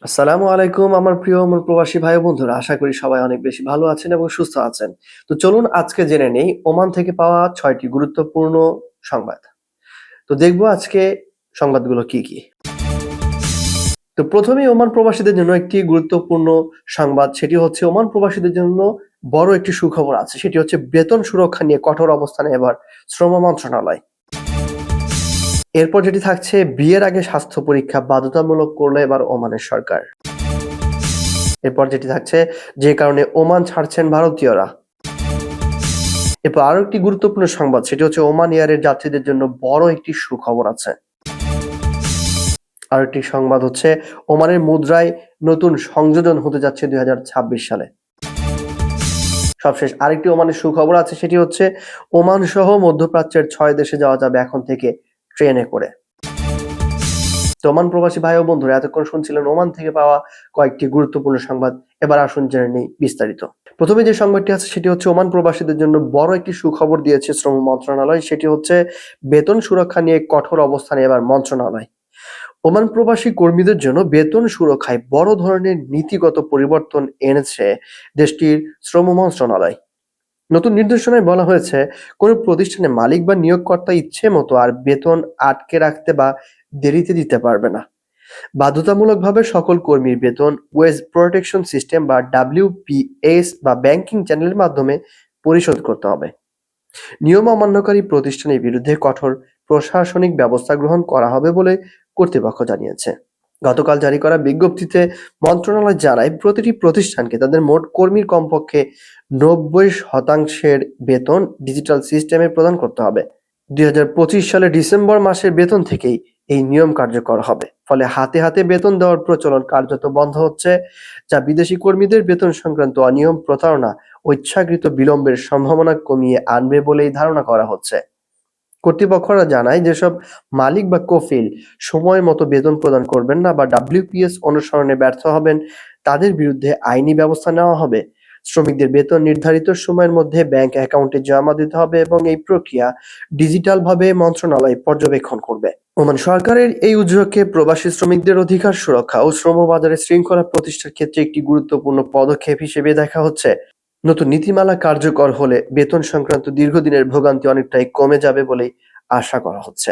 আসসালামু আলাইকুম আমার প্রিয় অমর প্রবাসী ভাই ও বন্ধুরা, আশা করি সবাই অনেক বেশি ভালো আছেন এবং সুস্থ আছেন। তো চলুন আজকে জেনে নেই ওমান থেকে পাওয়া 6টি গুরুত্বপূর্ণ সংবাদ। তো দেখবো আজকে সংবাদগুলো কি কি। তো প্রথমেই ওমান প্রবাসীদের জন্য একটি গুরুত্বপূর্ণ সংবাদ, সেটি হচ্ছে ওমান প্রবাসীদের জন্য বড় একটি সুখবর আছে, সেটি হচ্ছে বেতন সুরক্ষা নিয়ে কঠোর অবস্থানে এবার শ্রম মন্ত্রণালয়। এরপর যেটি থাকছে, বিয়ের আগে স্বাস্থ্য পরীক্ষা বাধ্যতামূলক করলো এবার ওমানের সরকার। এরপর যেটি থাকছে, যে কারণে ওমান ছাড়ছেন ভারতীয়রা। এরপর আরো একটি গুরুত্বপূর্ণ সংবাদ, সেটি হচ্ছে ওমান এয়ারের যাত্রীদের জন্য বড় একটি সুখবর আছে। আর একটি সংবাদ হচ্ছে, ওমানের মুদ্রায় নতুন সংযোজন হতে যাচ্ছে 2026 সালে। সবশেষ আরেকটি ওমানের সুখবর আছে, সেটি হচ্ছে ওমান সহ মধ্যপ্রাচ্যের 6 দেশে যাওয়া যাবে এখন থেকে ট্রেনে করে। তো ওমান প্রবাসী ভাই ও বন্ধুরা, এতক্ষণ শুনছিলেন ওমান থেকে পাওয়া কয়েকটি গুরুত্বপূর্ণ সংবাদ। এবার আসুন জেনে নেই বিস্তারিত। প্রথমে যে সংবাদটি আছে সেটি হচ্ছে ওমান প্রবাসীদের জন্য বড় একটি সুখবর দিয়েছে শ্রম মন্ত্রণালয়, সেটি হচ্ছে বেতন সুরক্ষা নিয়ে কঠোর অবস্থানে এবার মন্ত্রণালয়। ওমান প্রবাসী কর্মীদের জন্য বেতন সুরক্ষায় বড় ধরনের নীতিগত পরিবর্তন এনেছে দেশটির শ্রম মন্ত্রণালয়। নতুন নির্দেশনায় বলা হয়েছে, কোনো প্রতিষ্ঠানে মালিক বা নিয়োগকর্তা ইচ্ছে মতো আর বেতন আটকে রাখতে বা দেরিতে দিতে পারবে না। বাধ্যতামূলকভাবে সকল কর্মীর বেতন ওয়েজ প্রোটেকশন সিস্টেম বা WPS বা ব্যাংকিং চ্যানেলের মাধ্যমে পরিশোধ করতে হবে। নিয়ম অমান্যকারী প্রতিষ্ঠানের বিরুদ্ধে কঠোর প্রশাসনিক ব্যবস্থা গ্রহণ করা হবে বলে কর্তৃপক্ষ জানিয়েছে। গতকাল জারি করা বিজ্ঞপ্তিতে মন্ত্রণালয় জানায়, প্রতিটি প্রতিষ্ঠানকে তাদের মোট কর্মীর কমপক্ষে 90% বেতন ডিজিটাল সিস্টেমে প্রদান করতে হবে। 2025 সালের ডিসেম্বর মাসের বেতন থেকেই এই নিয়ম কার্যকর হবে। ফলে হাতে হাতে বেতন দেওয়ার প্রচলন কার্যত বন্ধ হচ্ছে, যা বিদেশি কর্মীদের বেতন সংক্রান্ত অনিয়ম, প্রতারণা ও ইচ্ছাকৃত বিলম্বের সম্ভাবনা কমিয়ে আনবে বলেই ধারণা করা হচ্ছে। কর্তৃপক্ষরা জানায়, যেসব মালিক বা কফিল সময় মতো বেতন প্রদান করবেন না বা WPS অনুসরণে ব্যর্থ হবেন, তাদের বিরুদ্ধে আইনি ব্যবস্থা নেওয়া হবে। শ্রমিকদের বেতন নির্ধারিত সময়ের মধ্যে ব্যাংক অ্যাকাউন্টে জমা দিতে হবে এবং এই প্রক্রিয়া ডিজিটালভাবে মন্ত্রণালয় পর্যবেক্ষণ করবে। ওমান সরকারের এই উদ্যোগকে প্রবাসী শ্রমিকদের অধিকার সুরক্ষা ও শ্রম বাজারে শৃঙ্খলা প্রতিষ্ঠার ক্ষেত্রে একটি গুরুত্বপূর্ণ পদক্ষেপ হিসেবে দেখা হচ্ছে। নতুন নীতিমালা কার্যকর হলে বেতন সংক্রান্ত দীর্ঘদিনের ভোগান্তি অনেকটাই কমে যাবে বলেই আশা করা হচ্ছে।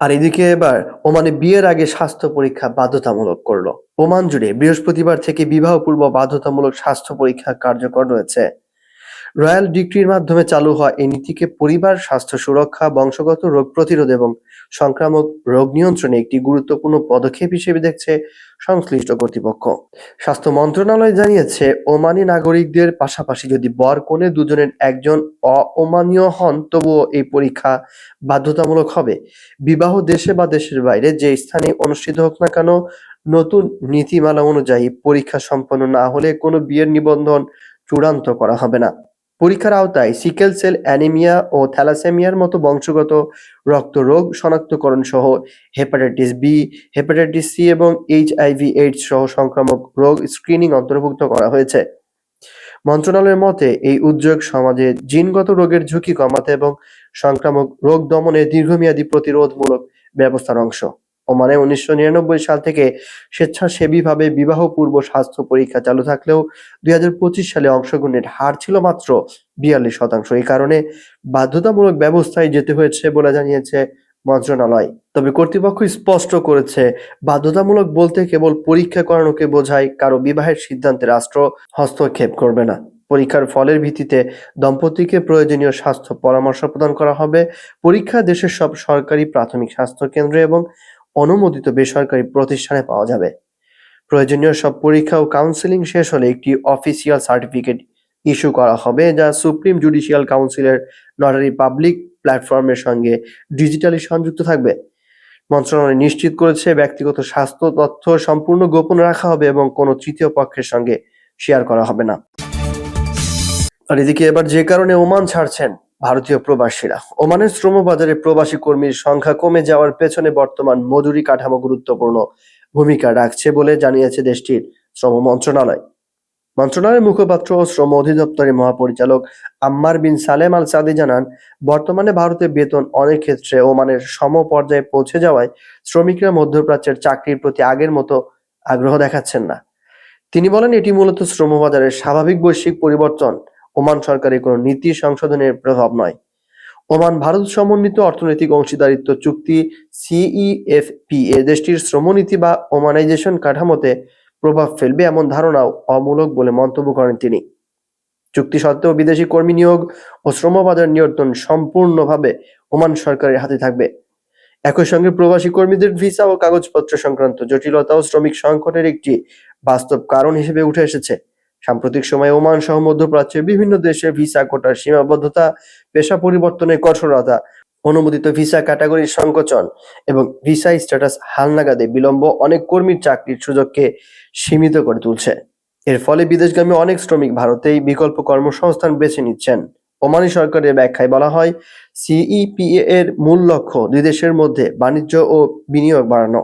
আর এদিকে এবার ওমানে বিয়ের আগে স্বাস্থ্য পরীক্ষা বাধ্যতামূলক করলো। ওমান জুড়ে বৃহস্পতিবার থেকে বিবাহ পূর্ব বাধ্যতামূলক স্বাস্থ্য পরীক্ষা কার্যকর রয়েছে। রয়্যাল ডিক্রির মাধ্যমে চালু হওয়া এই নীতিকে পরিবার স্বাস্থ্য সুরক্ষা, বংশগত রোগ প্রতিরোধ এবং সংক্রামক রোগ নিয়ন্ত্রণে একটি গুরুত্বপূর্ণ পদক্ষেপ হিসেবে দেখছে সংশ্লিষ্ট কর্তৃপক্ষ। স্বাস্থ্য মন্ত্রণালয় জানিয়েছে, ওমানি নাগরিকদের পাশাপাশি যদি বর কনে দুজনের একজন অওমানীয় হন, তবুও এই পরীক্ষা বাধ্যতামূলক হবে। বিবাহ দেশে বা দেশের বাইরে যে স্থানে অনুষ্ঠিত হোক না কেন, নতুন নীতিমালা অনুযায়ী পরীক্ষা সম্পন্ন না হলে কোনো বিয়ের নিবন্ধন চূড়ান্ত করা হবে না। পরীক্ষার আওতায় সিকেল সেল অ্যানিমিয়া ও থ্যালাসেমিয়ার মতো বংশগত রক্ত রোগ শনাক্তকরণ সহ হেপাটাইটিস বি, হেপাটাইটিস সি এবং HIV/AIDS সহ সংক্রামক রোগ স্ক্রিনিং অন্তর্ভুক্ত করা হয়েছে। মন্ত্রণালয়ের মতে, এই উদ্যোগ সমাজে জিনগত রোগের ঝুঁকি কমাতে এবং সংক্রামক রোগ দমনে দীর্ঘমেয়াদী প্রতিরোধমূলক ব্যবস্থার অংশ। ওমানে 1999 সাল থেকে স্বেচ্ছাসেবীভাবে বিবাহ পূর্ব স্বাস্থ্য পরীক্ষা চালু থাকলেও 2025 সালে অংশগ্রহণের হার ছিল মাত্র 42%। এই কারণে বাধ্যতামূলক ব্যবস্থায় যেতে হয়েছে বলে জানিয়েছে মন্ত্রণালয়। তবে কর্তৃপক্ষ স্পষ্ট করেছে, বাধ্যতামূলক বলতে কেবল পরীক্ষা করানোকে বোঝায়, কারো বিবাহের সিদ্ধান্তে রাষ্ট্র হস্তক্ষেপ করবে না। পরীক্ষার ফলের ভিত্তিতে দম্পতিকে প্রয়োজনীয় স্বাস্থ্য পরামর্শ প্রদান করা হবে। পরীক্ষা দেশের সব সরকারি প্রাথমিক স্বাস্থ্য কেন্দ্র এবং অনুমোদিত বেসরকারি প্রতিষ্ঠানে পাওয়া যাবে। প্রয়োজনীয় সব পরীক্ষা ও কাউন্সেলিং শেষ হলে একটি অফিসিয়াল সার্টিফিকেট ইস্যু করা হবে, যা সুপ্রিম জুডিশিয়াল কাউন্সিলের নটারি পাবলিক প্ল্যাটফর্মের সঙ্গে ডিজিটালি সংযুক্ত থাকবে। মন্ত্রণালয় নিশ্চিত করেছে, ব্যক্তিগত স্বাস্থ্য তথ্য সম্পূর্ণ গোপন রাখা হবে এবং কোনো তৃতীয় পক্ষের সঙ্গে শেয়ার করা হবে না। আর এদিকে এবার যে কারণে ওমান ছাড়ছেন ভারতীয় প্রবাসীরা। ওমানের শ্রম বাজারে প্রবাসী কর্মীর সংখ্যা কমে যাওয়ার পেছনে বর্তমান মজুরি কাঠামো গুরুত্বপূর্ণ ভূমিকা রাখছে বলে জানিয়েছে দেশটির শ্রম মন্ত্রণালয়। মন্ত্রণালয়ের মুখপাত্র ও শ্রম অধিদপ্তরের মহাপরিচালক আম্মার বিন সালেম আল সাদি জানান, বর্তমানে ভারতে বেতন অনেক ক্ষেত্রে ওমানের সমপর্যায়ে পৌঁছে যাওয়ায় শ্রমিকরা মধ্যপ্রাচ্যের চাকরির প্রতি আগের মতো আগ্রহ দেখাচ্ছেন না। তিনি বলেন, এটি মূলত শ্রমবাজারের স্বাভাবিক বৈশ্বিক পরিবর্তন, ওমান সরকারের কোনো নীতি সংশোধনের প্রভাব নয়। ওমান ভারত সমন্বিত অর্থনৈতিক অংশীদারিত্ব চুক্তি সিইএফপি এ দেশটির শ্রমনীতি বা ওমানাইজেশন কাঠামোতে প্রভাব ফেলবে এমন ধারণাও অমূলক বলে মন্তব্য করেন তিনি। চুক্তি সত্ত্বেও বিদেশি কর্মী নিয়োগ ও শ্রমবাজার নিয়ন্ত্রণ সম্পূর্ণভাবে ওমান সরকারের হাতে থাকবে। একই সঙ্গে প্রবাসী কর্মীদের ভিসা ও কাগজপত্র সংক্রান্ত জটিলতা ও শ্রমিক সংকটের একটি বাস্তব কারণ হিসেবে উঠে এসেছে। সাম্প্রতিক সময়ে ওমান সহ মধ্যপ্রাচ্যের বিভিন্ন দেশে ভিসা কোটার সীমাবদ্ধতা, পেশা পরিবর্তনের কঠোরতা, অনুমোদিত ভিসা ক্যাটাগরির সংকোচন এবং ভিসা স্ট্যাটাস হালনাগাদে বিলম্ব অনেক কর্মীর চাকরির সুযোগকে সীমিত করে তুলছে। এর ফলে বিদেশগামী অনেক শ্রমিক ভারতেই বিকল্প কর্মসংস্থান বেছে নিচ্ছেন। ওমানি সরকারের ব্যাখ্যায় বলা হয়, সিইপিএ এর মূল লক্ষ্য দুই দেশের মধ্যে বাণিজ্য ও বিনিয়োগ বাড়ানো।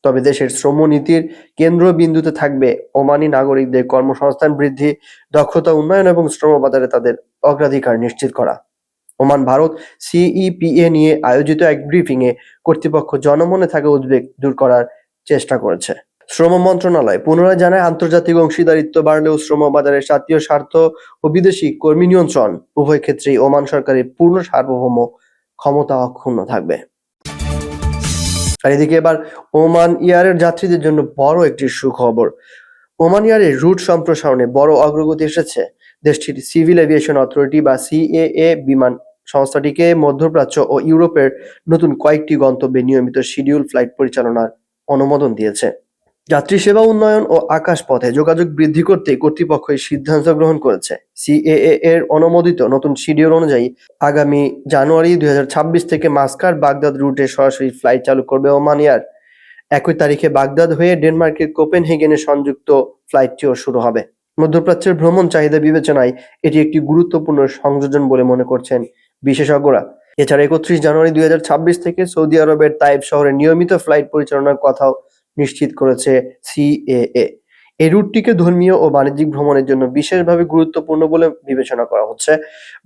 তবে দেশের শ্রমনীতির কেন্দ্রবিন্দুতে থাকবে ওমানি নাগরিকদের কর্মসংস্থান বৃদ্ধি, দক্ষতা উন্নয়ন এবং শ্রমবাজারে তাদের অগ্রাধিকার নিশ্চিত করা। ওমান ভারত সিইপিএ নিয়ে আয়োজিত এক ব্রিফিংয়ে কর্তৃপক্ষ জনমনে থাকা উদ্বেগ দূর করার চেষ্টা করেছে। শ্রম মন্ত্রণালয় পুনরায় জানায়, আন্তর্জাতিক অংশীদারিত্ব বাড়লেও শ্রমবাজারের জাতীয় স্বার্থ ও বিদেশি কর্মী নিয়ন্ত্রণ উভয় ক্ষেত্রেই ওমান সরকারের পূর্ণ সার্বভৌম ক্ষমতা অক্ষুণ্ণ থাকবে। আর এদিকে এবার ওমান এয়ারের যাত্রীদের জন্য বড় একটি সুখবর। ওমান এয়ারের রুট সম্প্রসারণে বড় অগ্রগতি এসেছে। দেশটির সিভিল এভিয়েশন অথরিটি বা সিএএ বিমান সংস্থাটিকে মধ্যপ্রাচ্য ও ইউরোপের নতুন কয়েকটি গন্তব্যে নিয়মিত শিডিউল ফ্লাইট পরিচালনার অনুমোদন দিয়েছে। যাত্রী সেবা উন্নয়ন ও আকাশপথে যোগাযোগ বৃদ্ধি করতে কর্তৃপক্ষ এই সিদ্ধান্ত গ্রহণ করেছে। সিএএ এর অনুমোদিত নতুন শিডিউল অনুযায়ী আগামী জানুয়ারি 2026 থেকে মাস্কাট বাগদাদ রুটে সরাসরি ফ্লাইট চালু করবে ওমান এয়ার। একই তারিখে বাগদাদ হয়ে ডেনমার্কের কোপেনহেগেনে সংযুক্ত ফ্লাইটটিও শুরু হবে। মধ্যপ্রাচ্যের ভ্রমণ চাহিদা বিবেচনায় এটি একটি গুরুত্বপূর্ণ সংযোজন বলে মনে করছেন বিশেষজ্ঞরা। এছাড়া 31 জানুয়ারি 2026 থেকে সৌদি আরবের তাইব শহরে নিয়মিত ফ্লাইট পরিচালনার কথাও নিশ্চিত করেছে সিএএ। এই রুটটিকে ধর্মীয় ও বাণিজ্যিক ভ্রমণের জন্য বিশেষভাবে গুরুত্বপূর্ণ বলে বিবেচনা করা হচ্ছে।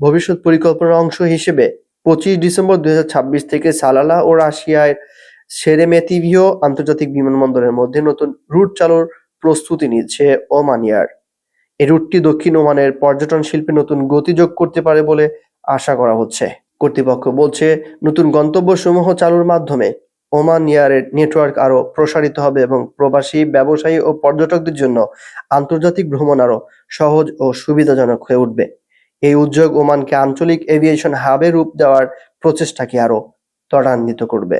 ভবিষ্যৎ পরিকল্পনার অংশ হিসেবে 25 ডিসেম্বর 2026 থেকে সালালা ও রাশিয়ার সেরেমেতিভিও আন্তর্জাতিক বিমানবন্দরের মধ্যে নতুন রুট চালুর প্রস্তুতি নিচ্ছে ওমান এয়ার। এই রুটটি দক্ষিণ ওমানের পর্যটন শিল্পে নতুন গতি যোগ করতে পারে বলে আশা করা হচ্ছে। কর্তৃপক্ষ বলছে, নতুন গন্তব্যসমূহ চালুর মাধ্যমে ওমান এয়ারের নেটওয়ার্ক আরও প্রসারিত হবে এবং প্রবাসী, ব্যবসায়ী ও পর্যটকদের জন্য আন্তর্জাতিক ভ্রমণ আরও সহজ ও সুবিধাজনক হয়ে উঠবে। এই উদ্যোগ ওমানকে আঞ্চলিক এভিয়েশন হাবে রূপ দেওয়ার প্রচেষ্টাকে আরও ত্বরান্বিত করবে।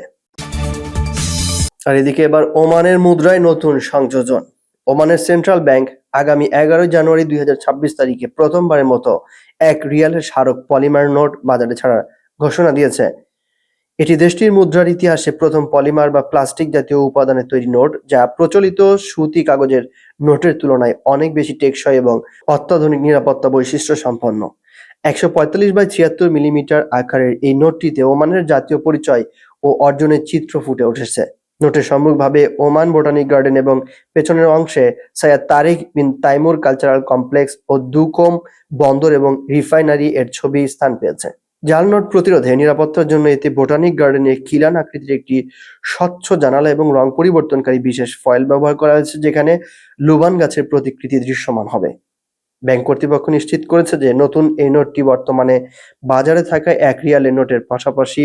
আর এদিকে এবার ওমানের মুদ্রায় নতুন সংযোজন। ওমানের সেন্ট্রাল ব্যাংক আগামী 11 জানুয়ারি 2026 তারিখে প্রথমবারের মতো 1 রিয়ালের স্মারক পলিমার নোট বাজারে ছাড়ার ঘোষণা দিয়েছে। এটি দেশটির মুদ্রার ইতিহাসে প্রথম পলিমার বা প্লাস্টিক জাতীয় উপাদানের তৈরি নোট, যা প্রচলিত সুতি কাগজের নোটের তুলনায় অনেক বেশি টেকসই এবং অত্যাধুনিক নিরাপত্তা বৈশিষ্ট্য সম্পন্ন। 145x76 মিলিমিটার আকারের এই নোটটিতে ওমানের জাতীয় পরিচয় ও অর্জনের চিত্র ফুটে উঠেছে। নোটের সম্মুখভাবে ওমান বোটানিক গার্ডেন এবং পেছনের অংশে সৈয়দ তারিক বিন তাইমুর কালচারাল কমপ্লেক্স ও দুকম বন্দর এবং রিফাইনারি এর ছবি স্থান পেয়েছে। জাল নোট প্রতিরোধে নিরাপত্তার জন্য এতে বোটানিক গার্ডেনে খিলান আকৃতির একটি স্বচ্ছ জানালা এবং রং পরিবর্তনকারী বিশেষ ফয়েল ব্যবহার করা হয়েছে, যেখানে লুবান গাছের প্রতিকৃতি দৃশ্যমান হবে। ব্যাংক কর্তৃপক্ষ নিশ্চিত করেছে যে নতুন এই নোটটি বর্তমানে বাজারে থাকা 1 রিয়ালের নোটের পাশাপাশি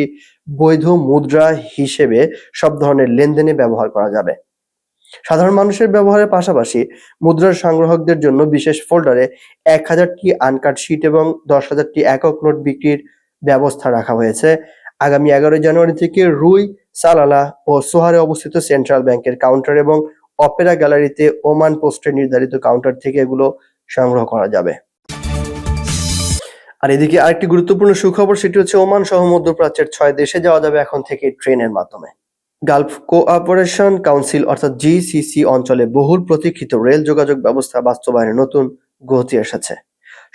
বৈধ মুদ্রা হিসেবে সব ধরনের লেনদেনে ব্যবহার করা যাবে। সাধারণ মানুষের ব্যবহারের পাশাপাশি মুদ্রার সংগ্রাহকদের জন্য বিশেষ ফোল্ডারে 1000টি আনকাট শিট এবং 10,000টি একক নোট বিক্রির ব্যবস্থা রাখা হয়েছে। আগামী 11 জানুয়ারি থেকে রুই, সালালা ও সোহারে অবস্থিত সেন্ট্রাল ব্যাংকের কাউন্টার এবং অপেরা গ্যালারিতে ওমান পোস্টের নির্ধারিত কাউন্টার থেকে এগুলো সংগ্রহ করা যাবে। আর এদিকে আরেকটি গুরুত্বপূর্ণ সুখবর, সেটি হচ্ছে ওমান সহ মধ্যপ্রাচ্যের 6 দেশে যাওয়া যাবে এখন থেকে ট্রেনের মাধ্যমে। গালফ কোঅপারেশন কাউন্সিল অর্থাৎ জিসিসি অঞ্চলে বহুল প্রতীক্ষিত রেল যোগাযোগ ব্যবস্থা বাস্তবায়নে নতুন গতি এসেছে।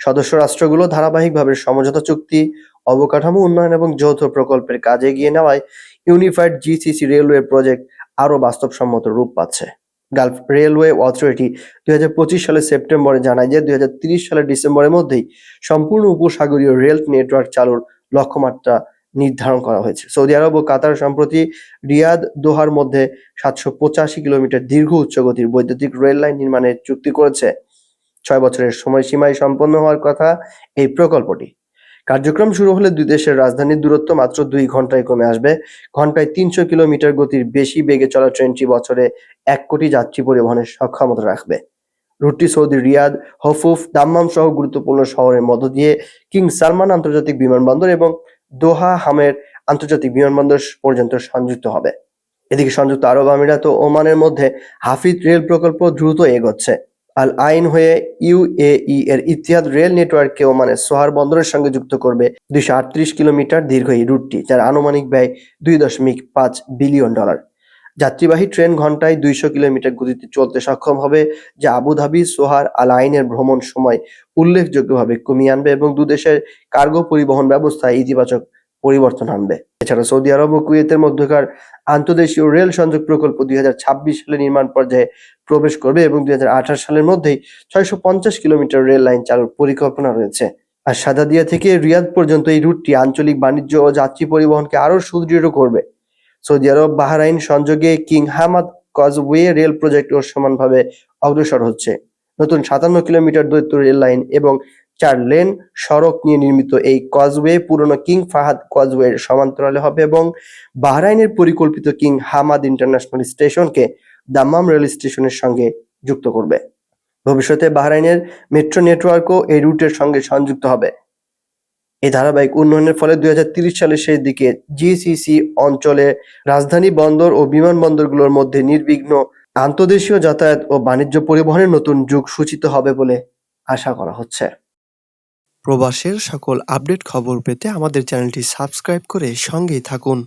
সদস্য রাষ্ট্রগুলো ধারাবাহিকভাবে সমঝোতা চুক্তি, অবকাঠামো উন্নয়ন এবং যৌথ প্রকল্পের কাজে এগিয়ে নেওয়ায় ইউনিফাইড জিসিসি রেলওয়ে প্রজেক্ট আরও বাস্তবসম্মত রূপ পাচ্ছে। গালফ রেলওয়ে অথরিটি 2025 সালের সেপ্টেম্বরে জানায় যে 2030 সালের ডিসেম্বরের মধ্যেই সম্পূর্ণ উপসাগরীয় রেল নেটওয়ার্ক চালুর লক্ষ্যমাত্রা নির্ধারণ করা হয়েছে। সৌদি আরব ও কাতার সম্প্রতি রিয়াদ দোহার মধ্যে 785 কিলোমিটার দীর্ঘ উচ্চগতির বৈদ্যুতিক রেল লাইন নির্মাণের চুক্তি করেছে। 6 বছরের সময়সীমায় সম্পন্ন হওয়ার কথা এই প্রকল্পটি। কার্যক্রম শুরু হলে দুই দেশের রাজধানীর দূরত্ব মাত্র 2 ঘন্টায় কমে আসবে। ঘন্টায় 300 কিলোমিটার গতির বেশি বেগে চলা ট্রেনটি বছরে 1 কোটি যাত্রী পরিবহনের সক্ষমতা রাখবে। রুটটি সৌদি রিয়াদ, হফুফ, দাম্মাম সহ গুরুত্বপূর্ণ শহরের মধ্য দিয়ে কিং সালমান আন্তর্জাতিক বিমানবন্দর এবং দোহা হামের আন্তর্জাতিক বিমানবন্দর পর্যন্ত সংযুক্ত হবে। এদিকে সংযুক্ত আরব আমিরাত ও ওমানের মধ্যে হাফিজ রেল প্রকল্প দ্রুত এগোচ্ছে। আল আইন হয়ে ইউএই এর ইতিহাদ রেল নেটওয়ার্ককে ওমানের সোহার বন্দরের সঙ্গে যুক্ত করবে 238 কিলোমিটার দীর্ঘ এই রুটটি, যার আনুমানিক ব্যয় $2.5 বিলিয়ন। যাত্রীবাহী ট্রেন ঘন্টায় 200 কিলোমিটার গতিতে চলতে সক্ষম হবে, যা আবুধাবি সোহার আল আইনের ভ্রমণ সময় উল্লেখযোগ্যভাবে কমিয়ে আনবে এবং দুদেশের কার্গো পরিবহন ব্যবস্থায় ইতিবাচক পরিবর্তন আনবে। এছাড়া সৌদি আরব ও কুয়েতের মধ্যকার আন্তঃদেশীয় রেল সংযোগ প্রকল্প 2026 সালে নির্মাণ পর্যায়ে প্রবেশ করবে এবং 2028 সালের মধ্যেই 650 কিলোমিটার রেল লাইন চালুর পরিকল্পনা রয়েছে। আর সাদাদিয়া থেকে রিয়াদ পর্যন্ত এই রুটটি আঞ্চলিক বাণিজ্য ও যাত্রী পরিবহনকে আরও সুদৃঢ় করবে। সৌদি আরব বাহরাইন সংযোগে কিং হামাদ কজওয়ে রেল প্রজেক্টও সমানভাবে অগ্রসর হচ্ছে। নতুন 57 কিলোমিটার দৈর্ঘ্য রেল লাইন এবং 4 লেন সড়ক নিয়ে নির্মিত এই কজওয়ে পুরনো কিং ফাহাদ কজওয়ের সমান্তরালে হবে এবং বাহরাইনের পরিকল্পিত কিং হামাদ ইন্টারন্যাশনাল স্টেশনকে দাম্মাম রেল স্টেশনের সঙ্গে যুক্ত করবে। ভবিষ্যতে বাহরাইনের মেট্রো নেটওয়ার্কও এই রুটের সঙ্গে সংযুক্ত হবে। এই ধারাবাহিক উন্নয়নের ফলে 2030 সালের শেষ দিকে জিসিসি অঞ্চলে রাজধানী বন্দর ও বিমানবন্দরগুলোর মধ্যে নির্বিঘ্ন আন্তঃদেশীয় যাতায়াত ও বাণিজ্য পরিবহনের নতুন যুগ সূচিত হবে বলে আশা করা হচ্ছে। প্রবাসের সকল আপডেট খবর পেতে আমাদের চ্যানেলটি সাবস্ক্রাইব করে সঙ্গেই থাকুন।